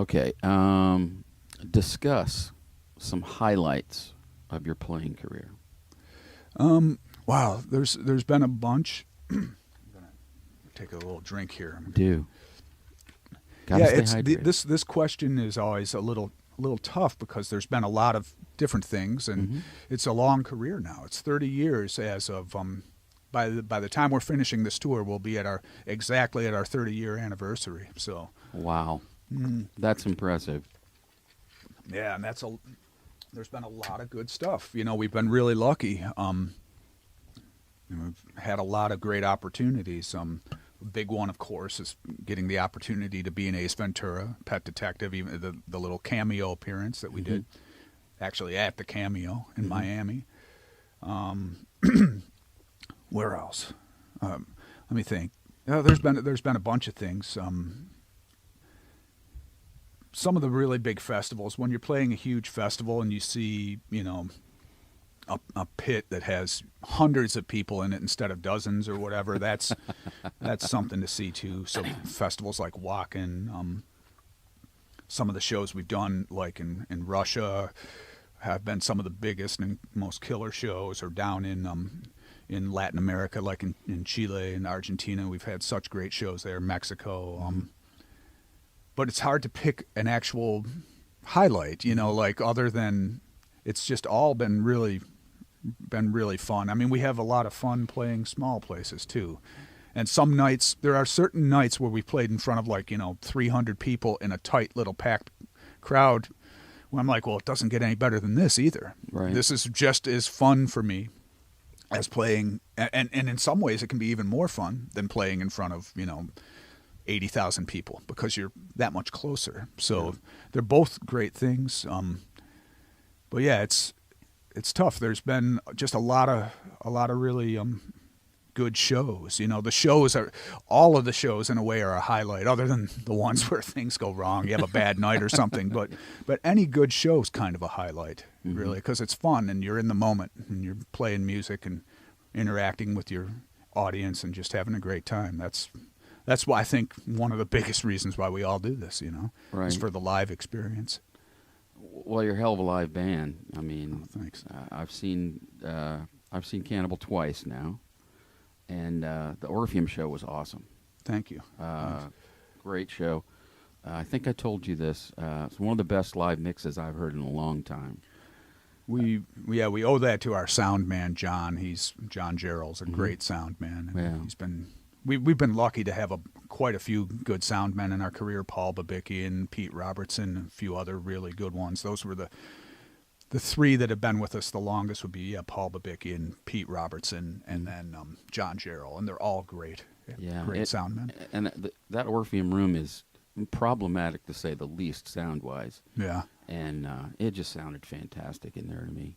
Okay. Discuss some highlights of your playing career. Wow, there's been a bunch. I'm gonna take a little drink here. Do. Gotta Yeah, stay it's hydrated. this question is always a little tough because there's been a lot of different things, and Mm-hmm. it's a long career now. It's 30 years as of by the time we're finishing this tour, we'll be at our exactly at our 30-year anniversary. So Wow. mm, That's impressive. yeah, and there's been a lot of good stuff. We've been really lucky. We've had a lot of great opportunities. A big one, of course, is getting the opportunity to be in Ace Ventura, Pet Detective, even the little cameo appearance that we Mm-hmm. did, actually at the Cameo in Mm-hmm. Miami. Where else? Let me think. There's been a bunch of things. Some of the really big festivals, when you're playing a huge festival and you see, a pit that has hundreds of people in it instead of dozens or whatever, that's something to see too. So festivals like Wacken, some of the shows we've done like in Russia have been some of the biggest and most killer shows, or down in Latin America, like in Chile and Argentina. We've had such great shows there, Mexico. But it's hard to pick an actual highlight, like other than it's just all been really fun. I mean, we have a lot of fun playing small places too. And some nights, there are certain nights where we played in front of 300 people in a tight little packed crowd. Where I'm like, well, it doesn't get any better than this either. Right. This is just as fun for me as playing, and in some ways it can be even more fun than playing in front of 80,000 people because you're that much closer. So Yeah. they're both great things. But yeah, it's tough. There's been just a lot of really good shows. The shows are all of the shows in a way are a highlight, other than the ones where things go wrong. You have a bad night or something. But any good show is kind of a highlight, really, because it's fun and you're in the moment and you're playing music and interacting with your audience and just having a great time. That's why I think one of the biggest reasons why we all do this, is Right. for the live experience. Well, you're a hell of a live band. I mean, Thanks. I've seen Cannibal twice now, and the Orpheum show was awesome. Thank you. Great show. I think I told you this. It's one of the best live mixes I've heard in a long time. We owe that to our sound man, John. John Gerald's a great sound man. Yeah. We've been lucky to have quite a few good sound men in our career. Paul Babicki and Pete Robertson, and a few other really good ones. Those were the three that have been with us the longest. Would be Paul Babicki and Pete Robertson, and then John Gerald, and they're all great. Yeah, Great sound men. And that Orpheum room is problematic to say the least, sound wise. Yeah. And it just sounded fantastic in there to me.